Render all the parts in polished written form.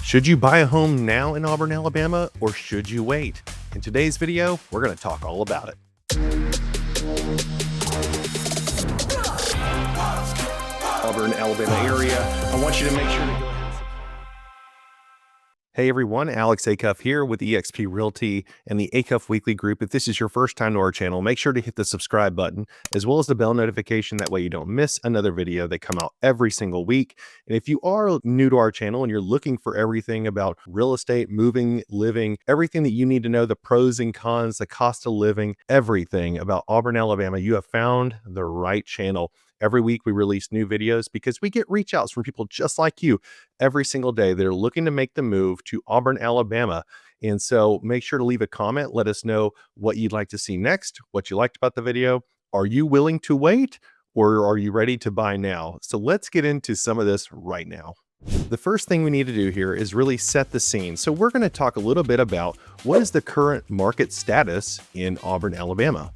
Should you buy a home now in Auburn, Alabama, or should you wait? In today's video, we're going to talk all about it. Auburn, Alabama area. I want you to make sure to go ahead. Hey everyone, Alex Acuff here with eXp Realty and the Acuff Weekly Group. If this is your first time to our channel, make sure to hit the subscribe button as well as the bell notification. That way you don't miss another video. They come out every single week. And if you are new to our channel and you're looking for everything about real estate, moving, living, everything that you need to know, the pros and cons, the cost of living, everything about Auburn, Alabama, you have found the right channel. Every week we release new videos because we get reach outs from people just like you every single day that are looking to make the move to Auburn, Alabama. And so make sure to leave a comment. Let us know what you'd like to see next, what you liked about the video. Are you willing to wait or are you ready to buy now? So let's get into some of this right now. The first thing we need to do here is really set the scene. So we're going to talk a little bit about what is the current market status in Auburn, Alabama.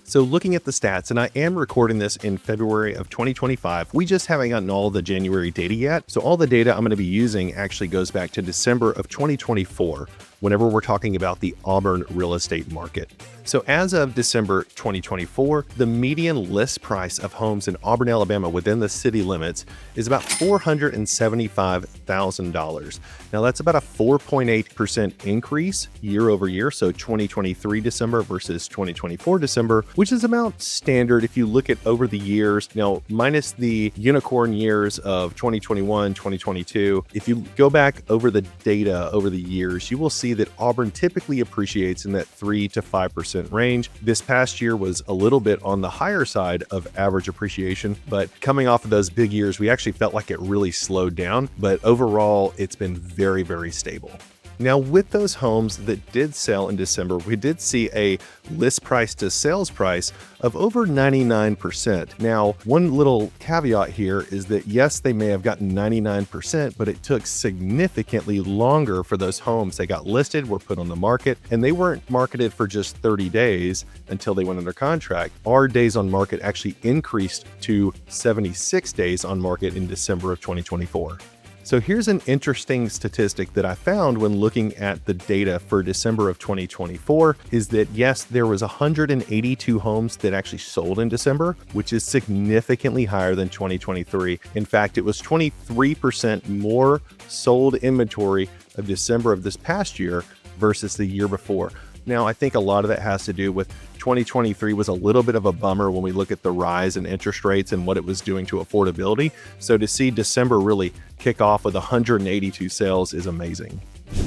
So looking at the stats, and I am recording this in February of 2025, we just haven't gotten all the January data yet. So all the data I'm going to be using actually goes back to December of 2024, whenever we're talking about the Auburn real estate market. So as of December 2024, the median list price of homes in Auburn, Alabama within the city limits is about $475,000. Now that's about a 4.8% increase year over year. So 2023 December versus 2024 December, which is about standard if you look at over the years. Now, minus the unicorn years of 2021, 2022, if you go back over the data over the years, you will see that Auburn typically appreciates in that 3 to 5% range. This past year was a little bit on the higher side of average appreciation, but coming off of those big years, we actually felt like it really slowed down. But overall, it's been very, very stable. Now, with those homes that did sell in December, we did see a list price to sales price of over 99%. Now, one little caveat here is that yes, they may have gotten 99%, but it took significantly longer for those homes. They got listed, were put on the market, and they weren't marketed for just 30 days until they went under contract. Our days on market actually increased to 76 days on market in December of 2024. So here's an interesting statistic that I found when looking at the data for December of 2024 is that yes, there was 182 homes that actually sold in December, which is significantly higher than 2023. In fact, it was 23% more sold inventory of December of this past year versus the year before. Now, I think a lot of that has to do with 2023 was a little bit of a bummer when we look at the rise in interest rates and what it was doing to affordability. So to see December really kick off with 182 sales is amazing.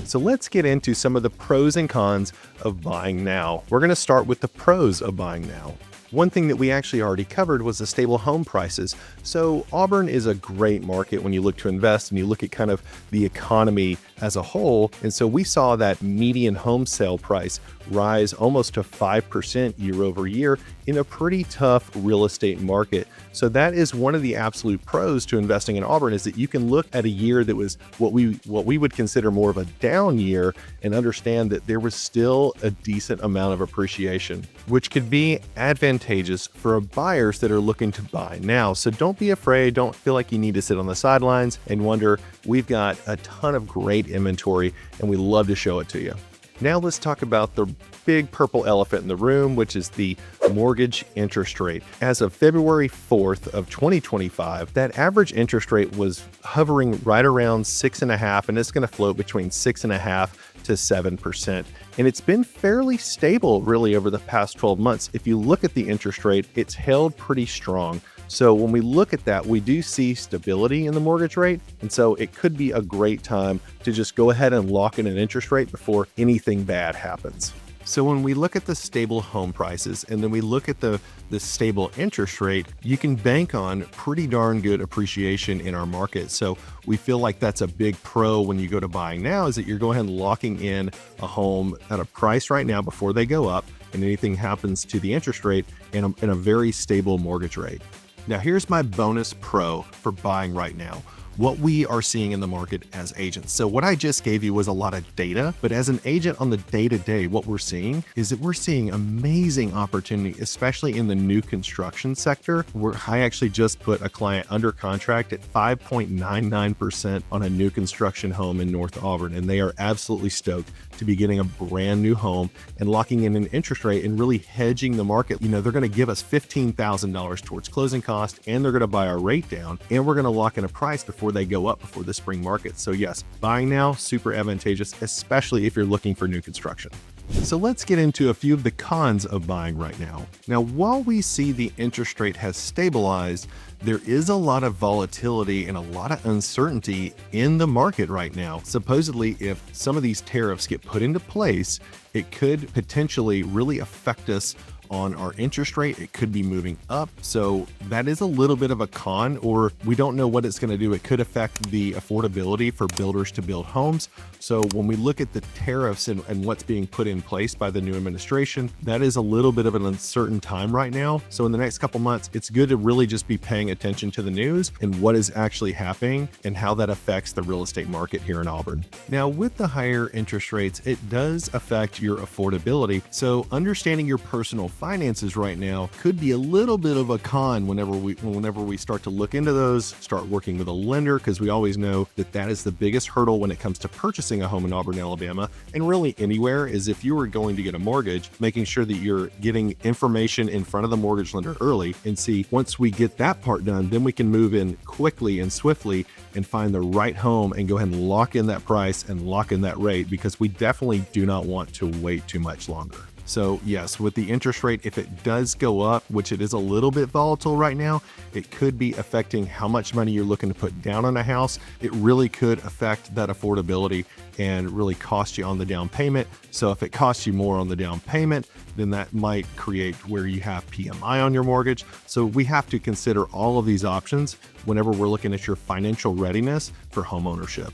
So let's get into some of the pros and cons of buying now. We're going to start with the pros of buying now. One thing that we actually already covered was the stable home prices. So Auburn is a great market when you look to invest and you look at kind of the economy as a whole. And so we saw that median home sale price rise almost to 5% year over year in a pretty tough real estate market. So that is one of the absolute pros to investing in Auburn, is that you can look at a year that was what we would consider more of a down year and understand that there was still a decent amount of appreciation, which could be advantageous for buyers that are looking to buy now. So don't be afraid. Don't feel like you need to sit on the sidelines and wonder. We've got a ton of great inventory and we love to show it to you. Now let's talk about the big purple elephant in the room, which is the mortgage interest rate. As of February 4th of 2025, that average interest rate was hovering right around 6.5%, and it's going to float between 6.5% to 7%. And it's been fairly stable really over the past 12 months. If you look at the interest rate, it's held pretty strong. So when we look at that, we do see stability in the mortgage rate. And so it could be a great time to just go ahead and lock in an interest rate before anything bad happens. So when we look at the stable home prices and then we look at the stable interest rate, you can bank on pretty darn good appreciation in our market. So we feel like that's a big pro when you go to buying now, is that you're going ahead and locking in a home at a price right now before they go up and anything happens to the interest rate in a very stable mortgage rate. Now here's my bonus pro for buying right now. what we are seeing in the market as agents. So what I just gave you was a lot of data, but as an agent on the day-to-day, what we're seeing is that we're seeing amazing opportunity, especially in the new construction sector, where I actually just put a client under contract at 5.99% on a new construction home in North Auburn. And they are absolutely stoked to be getting a brand new home and locking in an interest rate and really hedging the market. They're going to give us $15,000 towards closing costs, and they're going to buy our rate down, and we're going to lock in a price before they go up before the spring market. So yes, buying now, super advantageous, especially if you're looking for new construction. So let's get into a few of the cons of buying right now. Now, while we see the interest rate has stabilized, there is a lot of volatility and a lot of uncertainty in the market right now. Supposedly, if some of these tariffs get put into place, it could potentially really affect us on our interest rate. It could be moving up. So that is a little bit of a con, or we don't know what it's going to do. It could affect the affordability for builders to build homes. So when we look at the tariffs and what's being put in place by the new administration, that is a little bit of an uncertain time right now. So in the next couple months, it's good to really just be paying attention to the news and what is actually happening and how that affects the real estate market here in Auburn. Now, with the higher interest rates, it does affect your affordability. So understanding your personal finances right now could be a little bit of a con whenever we start to look into those, start working with a lender, because we always know that is the biggest hurdle when it comes to purchasing a home in Auburn, Alabama, and really anywhere, is if you were going to get a mortgage, making sure that you're getting information in front of the mortgage lender early, and see, once we get that part done, then we can move in quickly and swiftly and find the right home and go ahead and lock in that price and lock in that rate, because we definitely do not want to wait too much longer. So yes, with the interest rate, if it does go up, which it is a little bit volatile right now, it could be affecting how much money you're looking to put down on a house. It really could affect that affordability and really cost you on the down payment. So if it costs you more on the down payment, then that might create where you have PMI on your mortgage. So we have to consider all of these options whenever we're looking at your financial readiness for home ownership.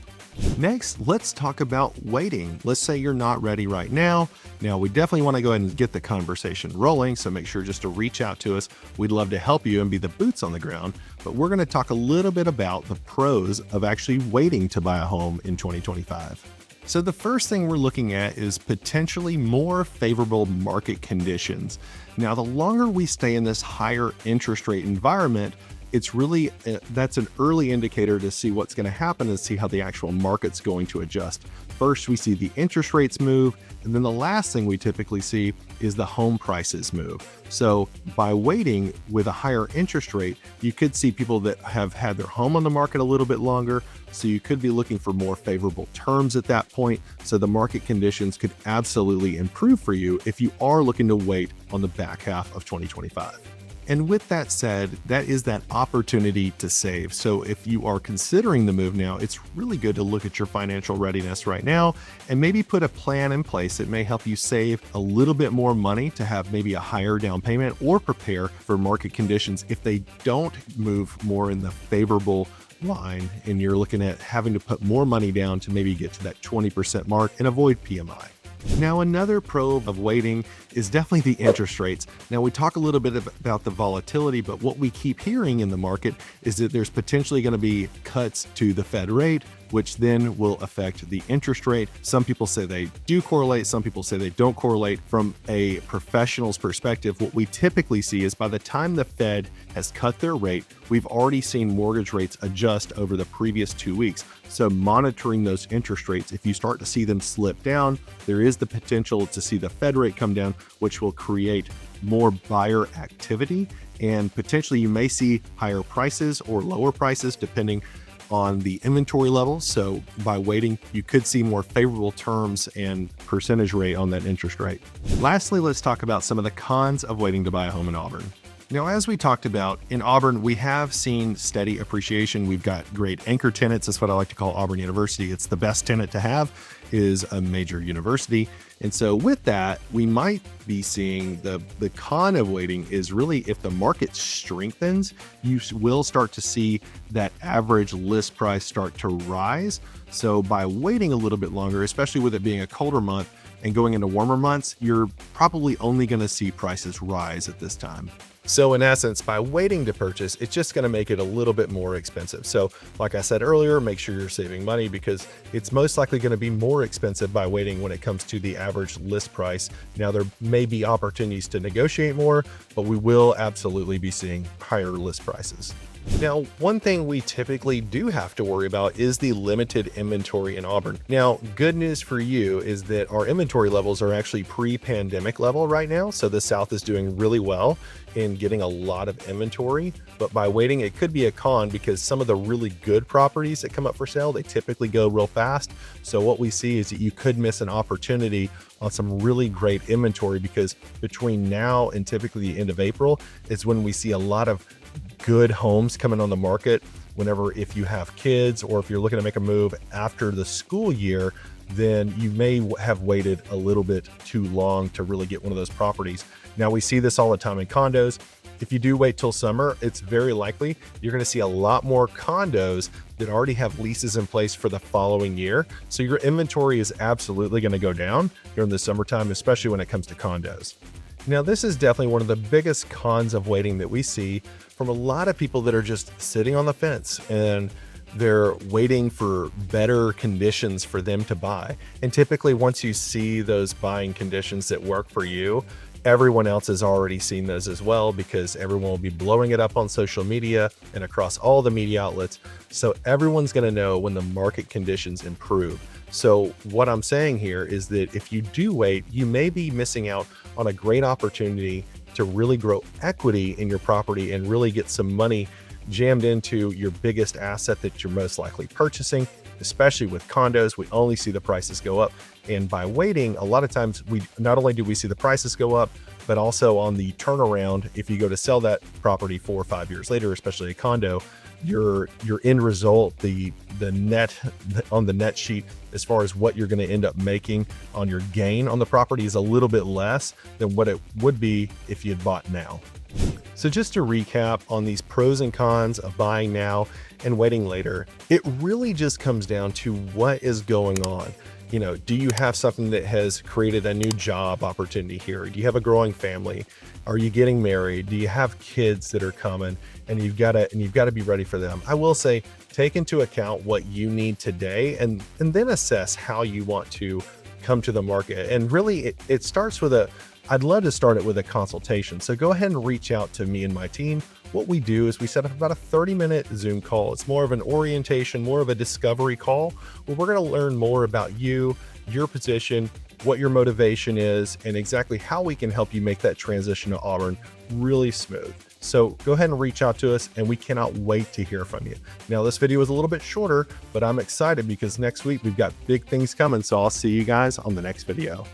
Next, let's talk about waiting. Let's say you're not ready right now. Now, we definitely want to go ahead and get the conversation rolling, so make sure just to reach out to us. We'd love to help you and be the boots on the ground, but we're going to talk a little bit about the pros of actually waiting to buy a home in 2025. So the first thing we're looking at is potentially more favorable market conditions. Now, the longer we stay in this higher interest rate environment, it's really, that's an early indicator to see what's going to happen and see how the actual market's going to adjust. First, we see the interest rates move, and then the last thing we typically see is the home prices move. So by waiting with a higher interest rate, you could see people that have had their home on the market a little bit longer. So you could be looking for more favorable terms at that point. So the market conditions could absolutely improve for you if you are looking to wait on the back half of 2025. And with that said, that is that opportunity to save. So if you are considering the move now, it's really good to look at your financial readiness right now and maybe put a plan in place that may help you save a little bit more money to have maybe a higher down payment, or prepare for market conditions if they don't move more in the favorable line and you're looking at having to put more money down to maybe get to that 20% mark and avoid PMI. Now, another pro of waiting is definitely the interest rates. Now, we talk a little bit about the volatility, but what we keep hearing in the market is that there's potentially going to be cuts to the Fed rate, which then will affect the interest rate. Some people say they do correlate, some people say they don't correlate. From a professional's perspective, what we typically see is by the time the Fed has cut their rate, we've already seen mortgage rates adjust over the previous 2 weeks. So monitoring those interest rates, if you start to see them slip down, there is the potential to see the Fed rate come down, which will create more buyer activity, and potentially you may see higher prices or lower prices depending on the inventory levels. So by waiting, you could see more favorable terms and percentage rate on that interest rate. Lastly, let's talk about some of the cons of waiting to buy a home in Auburn. Now, as we talked about, in Auburn, we have seen steady appreciation. We've got great anchor tenants. That's what I like to call Auburn University. It's the best tenant to have, is a major university. And so with that, we might be seeing the con of waiting is really if the market strengthens, you will start to see that average list price start to rise. So by waiting a little bit longer, especially with it being a colder month and going into warmer months, you're probably only going to see prices rise at this time. So in essence, by waiting to purchase, it's just going to make it a little bit more expensive. So like I said earlier, make sure you're saving money because it's most likely going to be more expensive by waiting when it comes to the average list price. Now, there may be opportunities to negotiate more, but we will absolutely be seeing higher list prices. Now, one thing we typically do have to worry about is the limited inventory in Auburn. Now, good news for you is that our inventory levels are actually pre-pandemic level right now. So the South is doing really well in getting a lot of inventory, but by waiting, it could be a con because some of the really good properties that come up for sale, they typically go real fast. So what we see is that you could miss an opportunity on some really great inventory because between now and typically the end of April is when we see a lot of good homes coming on the market. Whenever, if you have kids or if you're looking to make a move after the school year, then you may have waited a little bit too long to really get one of those properties. Now, we see this all the time in condos. If you do wait till summer, it's very likely you're going to see a lot more condos that already have leases in place for the following year. So your inventory is absolutely going to go down during the summertime, especially when it comes to condos. Now, this is definitely one of the biggest cons of waiting that we see from a lot of people that are just sitting on the fence and they're waiting for better conditions for them to buy. And typically, once you see those buying conditions that work for you, everyone else has already seen those as well because everyone will be blowing it up on social media and across all the media outlets. So everyone's going to know when the market conditions improve. So what I'm saying here is that if you do wait, you may be missing out on a great opportunity to really grow equity in your property and really get some money jammed into your biggest asset that you're most likely purchasing. Especially with condos, we only see the prices go up. And by waiting, a lot of times we not only do we see the prices go up, but also on the turnaround, if you go to sell that property 4 or 5 years later, especially a condo, your end result, the net on the net sheet, as far as what you're going to end up making on your gain on the property is a little bit less than what it would be if you had bought now. So just to recap on these pros and cons of buying now and waiting later, it really just comes down to what is going on. You know, do you have something that has created a new job opportunity here? Do you have a growing family? Are you getting married? Do you have kids that are coming and you've got to be ready for them? I will say, take into account what you need today and then assess how you want to come to the market. And really it starts with I'd love to start it with a consultation. So go ahead and reach out to me and my team. What we do is we set up about a 30-minute Zoom call. It's more of an orientation, more of a discovery call where we're going to learn more about you, your position, what your motivation is, and exactly how we can help you make that transition to Auburn really smooth. So go ahead and reach out to us and we cannot wait to hear from you. Now, this video is a little bit shorter, but I'm excited because next week we've got big things coming. So I'll see you guys on the next video.